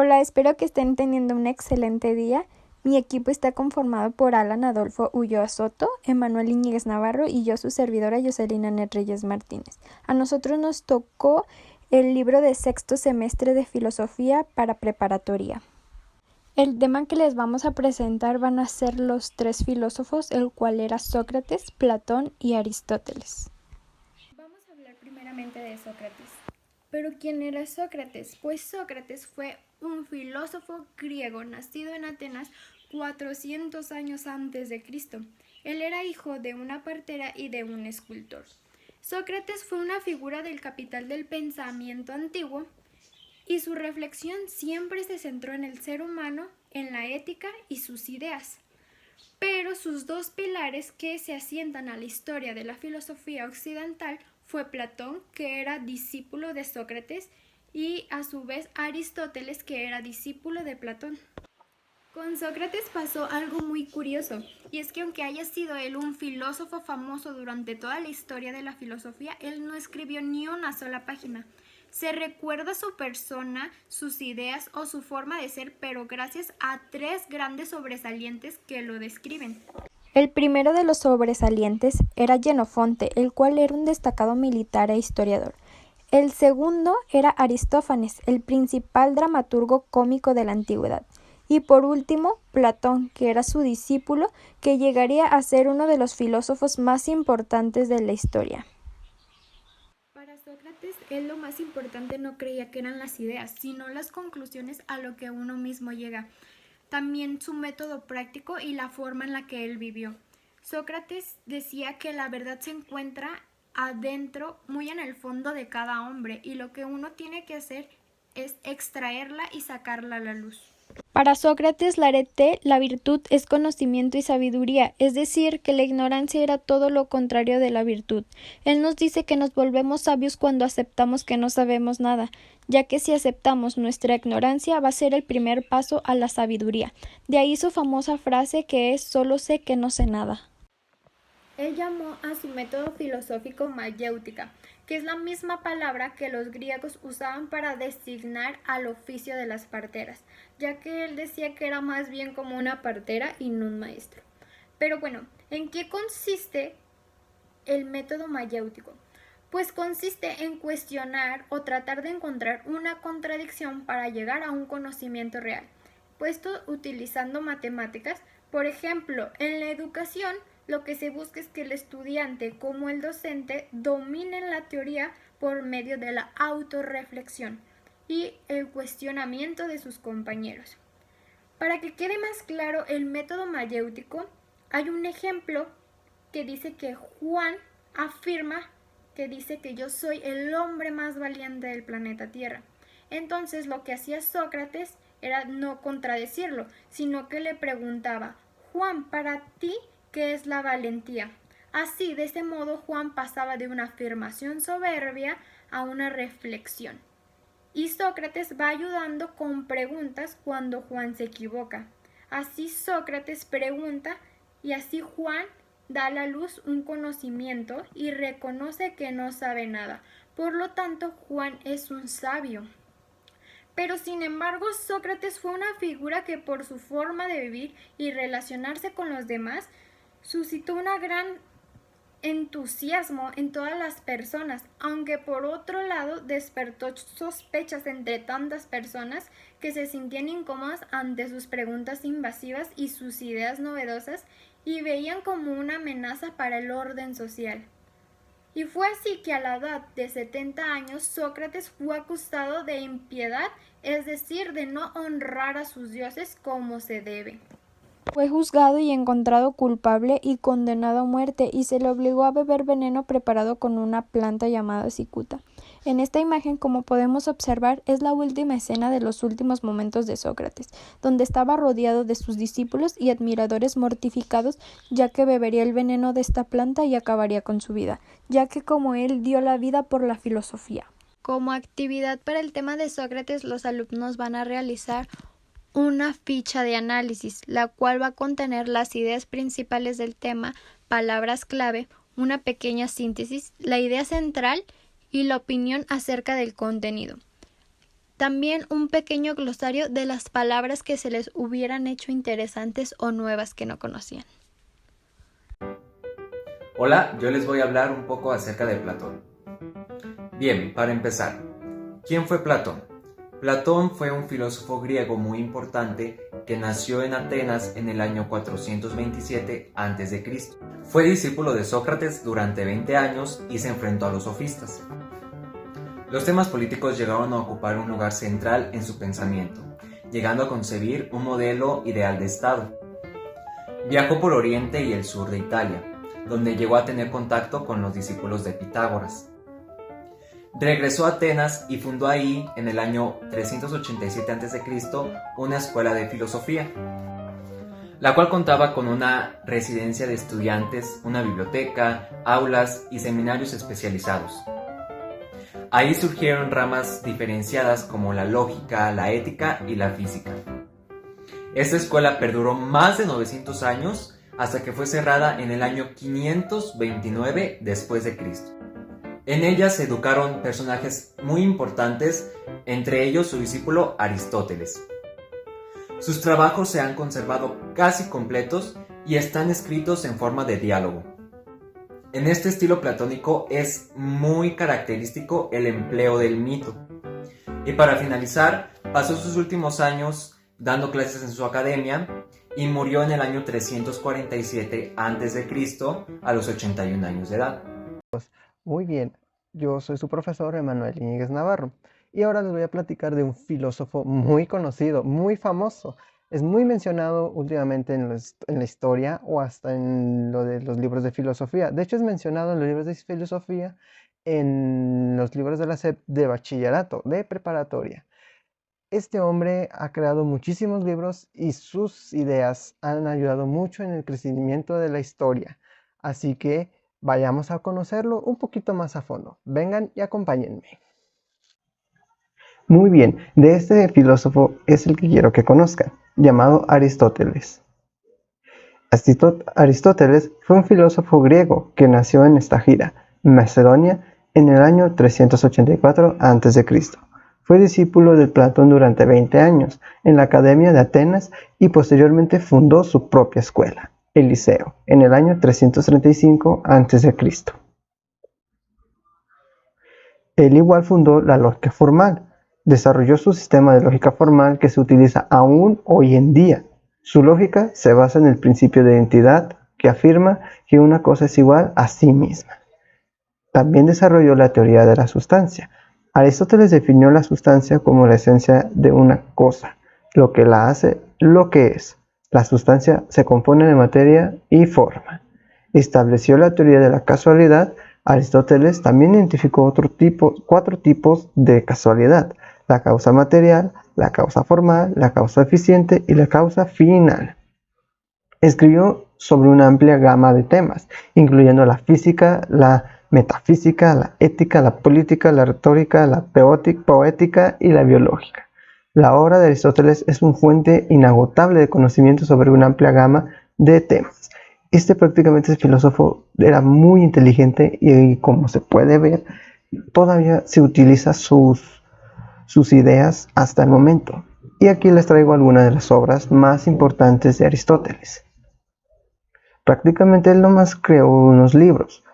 Hola, espero que estén teniendo un excelente día. Mi equipo está conformado por Alan Adolfo Ulloa Soto, Emanuel Iñiguez Navarro y yo, su servidora Jocelyn Anet Reyes Martínez. A nosotros nos tocó el libro de sexto semestre de Filosofía para preparatoria. El tema que les vamos a presentar van a ser los tres filósofos, el cual era Sócrates, Platón y Aristóteles. Vamos a hablar primeramente de Sócrates. ¿Pero quién era Sócrates? Pues Sócrates fue un filósofo griego nacido en Atenas 400 años antes de Cristo. Él era hijo de una partera y de un escultor. Sócrates fue una figura del capital del pensamiento antiguo y su reflexión siempre se centró en el ser humano, en la ética y sus ideas. Pero sus dos pilares que se asientan a la historia de la filosofía occidental fue Platón, que era discípulo de Sócrates, y a su vez Aristóteles, que era discípulo de Platón. Con Sócrates pasó algo muy curioso, y es que aunque haya sido él un filósofo famoso durante toda la historia de la filosofía, él no escribió ni una sola página. Se recuerda su persona, sus ideas o su forma de ser, pero gracias a tres grandes sobresalientes que lo describen. El primero de los sobresalientes era Jenofonte, el cual era un destacado militar e historiador. El segundo era Aristófanes, el principal dramaturgo cómico de la antigüedad. Y por último, Platón, que era su discípulo, que llegaría a ser uno de los filósofos más importantes de la historia. Para Sócrates, él lo más importante no creía que eran las ideas, sino las conclusiones a lo que uno mismo llega. También su método práctico y la forma en la que él vivió. Sócrates decía que la verdad se encuentra adentro, muy en el fondo de cada hombre, y lo que uno tiene que hacer es extraerla y sacarla a la luz. Para Sócrates, la virtud es conocimiento y sabiduría, es decir, que la ignorancia era todo lo contrario de la virtud. Él nos dice que nos volvemos sabios cuando aceptamos que no sabemos nada, ya que si aceptamos nuestra ignorancia va a ser el primer paso a la sabiduría. De ahí su famosa frase que es «solo sé que no sé nada». Él llamó a su método filosófico mayéutica, que es la misma palabra que los griegos usaban para designar al oficio de las parteras, ya que él decía que era más bien como una partera y no un maestro. Pero bueno, ¿en qué consiste el método mayéutico? Pues consiste en cuestionar o tratar de encontrar una contradicción para llegar a un conocimiento real, puesto utilizando matemáticas. Por ejemplo, en la educación, lo que se busca es que el estudiante como el docente dominen la teoría por medio de la autorreflexión y el cuestionamiento de sus compañeros. Para que quede más claro el método mayéutico, hay un ejemplo que dice que Juan afirma que dice que yo soy el hombre más valiente del planeta Tierra. Entonces lo que hacía Sócrates era no contradecirlo, sino que le preguntaba, Juan, para ti, ¿qué es la valentía? Así, de ese modo, Juan pasaba de una afirmación soberbia a una reflexión. Y Sócrates va ayudando con preguntas cuando Juan se equivoca. Así Sócrates pregunta y así Juan da a la luz un conocimiento y reconoce que no sabe nada. Por lo tanto, Juan es un sabio. Pero sin embargo, Sócrates fue una figura que por su forma de vivir y relacionarse con los demás suscitó una gran entusiasmo en todas las personas, aunque por otro lado despertó sospechas entre tantas personas que se sentían incómodas ante sus preguntas invasivas y sus ideas novedosas y veían como una amenaza para el orden social. Y fue así que a la edad de 70 años Sócrates fue acusado de impiedad, es decir, de no honrar a sus dioses como se debe. Fue juzgado y encontrado culpable y condenado a muerte, y se le obligó a beber veneno preparado con una planta llamada cicuta. En esta imagen, como podemos observar, es la última escena de los últimos momentos de Sócrates, donde estaba rodeado de sus discípulos y admiradores mortificados, ya que bebería el veneno de esta planta y acabaría con su vida, ya que como él dio la vida por la filosofía. Como actividad para el tema de Sócrates, los alumnos van a realizar una ficha de análisis, la cual va a contener las ideas principales del tema, palabras clave, una pequeña síntesis, la idea central y la opinión acerca del contenido. También un pequeño glosario de las palabras que se les hubieran hecho interesantes o nuevas que no conocían. Hola, yo les voy a hablar un poco acerca de Platón. Bien, para empezar, ¿quién fue Platón? Platón fue un filósofo griego muy importante que nació en Atenas en el año 427 a.C. Fue discípulo de Sócrates durante 20 años y se enfrentó a los sofistas. Los temas políticos llegaron a ocupar un lugar central en su pensamiento, llegando a concebir un modelo ideal de Estado. Viajó por Oriente y el sur de Italia, donde llegó a tener contacto con los discípulos de Pitágoras. Regresó a Atenas y fundó ahí, en el año 387 a.C., una escuela de filosofía, la cual contaba con una residencia de estudiantes, una biblioteca, aulas y seminarios especializados. Ahí surgieron ramas diferenciadas como la lógica, la ética y la física. Esta escuela perduró más de 900 años hasta que fue cerrada en el año 529 después de Cristo. En ella se educaron personajes muy importantes, entre ellos su discípulo Aristóteles. Sus trabajos se han conservado casi completos y están escritos en forma de diálogo. En este estilo platónico es muy característico el empleo del mito. Y para finalizar, pasó sus últimos años dando clases en su academia y murió en el año 347 a.C. a los 81 años de edad. Muy bien, yo soy su profesor Emanuel Iñiguez Navarro y ahora les voy a platicar de un filósofo muy conocido, muy famoso. Es muy mencionado últimamente en la historia o hasta en lo de los libros de filosofía. De hecho, es mencionado en los libros de filosofía, en los libros de la SEP de bachillerato, de preparatoria. Este hombre ha creado muchísimos libros y sus ideas han ayudado mucho en el crecimiento de la historia. Así que vayamos a conocerlo un poquito más a fondo. Vengan y acompáñenme. Muy bien, de este filósofo es el que quiero que conozcan, llamado Aristóteles. Aristóteles fue un filósofo griego que nació en Estagira, Macedonia, en el año 384 a.C. Fue discípulo de Platón durante 20 años en la Academia de Atenas y posteriormente fundó su propia escuela, el Liceo, en el año 335 a.C. Él igual fundó la lógica formal. Desarrolló su sistema de lógica formal que se utiliza aún hoy en día. Su lógica se basa en el principio de identidad, que afirma que una cosa es igual a sí misma. También desarrolló la teoría de la sustancia. Aristóteles definió la sustancia como la esencia de una cosa, lo que la hace lo que es. La sustancia se compone de materia y forma. Estableció la teoría de la casualidad. Aristóteles también identificó cuatro tipos de casualidad: la causa material, la causa formal, la causa eficiente y la causa final. Escribió sobre una amplia gama de temas, incluyendo la física, la metafísica, la ética, la política, la retórica, la poética y la biológica. La obra de Aristóteles es una fuente inagotable de conocimiento sobre una amplia gama de temas. Prácticamente filósofo era muy inteligente y como se puede ver, todavía se utiliza sus ideas hasta el momento. Y aquí les traigo algunas de las obras más importantes de Aristóteles. Prácticamente él nomás creó unos libros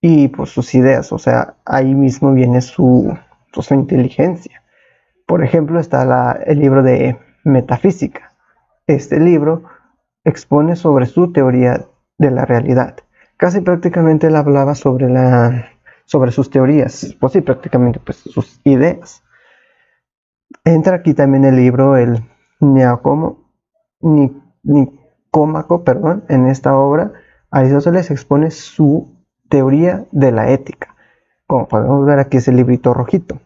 y pues sus ideas, o sea, ahí mismo viene su inteligencia. Por ejemplo, está el libro de Metafísica. Este libro expone sobre su teoría de la realidad. Casi prácticamente él hablaba sobre sus teorías, pues sí, prácticamente pues, sus ideas. Entra aquí también el libro, el Nicómaco, en esta obra, Aristóteles expone su teoría de la ética. Como podemos ver aquí es el librito rojito.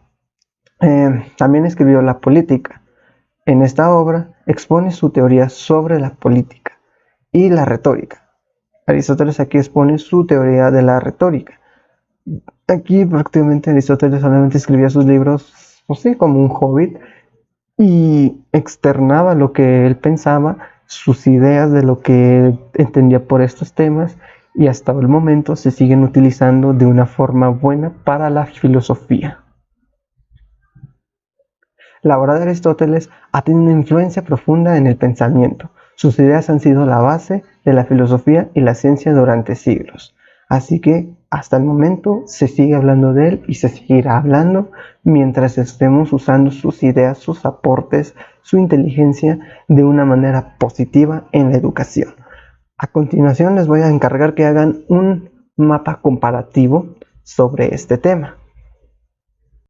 También escribió La Política. En esta obra expone su teoría sobre la política y la retórica. Aristóteles aquí expone su teoría de la retórica. Aquí prácticamente Aristóteles solamente escribía sus libros, pues sí, como un hobbit, y externaba lo que él pensaba, sus ideas de lo que entendía por estos temas, y hasta el momento se siguen utilizando de una forma buena para la filosofía. La obra de Aristóteles ha tenido una influencia profunda en el pensamiento. Sus ideas han sido la base de la filosofía y la ciencia durante siglos. Así que hasta el momento se sigue hablando de él y se seguirá hablando mientras estemos usando sus ideas, sus aportes, su inteligencia de una manera positiva en la educación. A continuación les voy a encargar que hagan un mapa comparativo sobre este tema.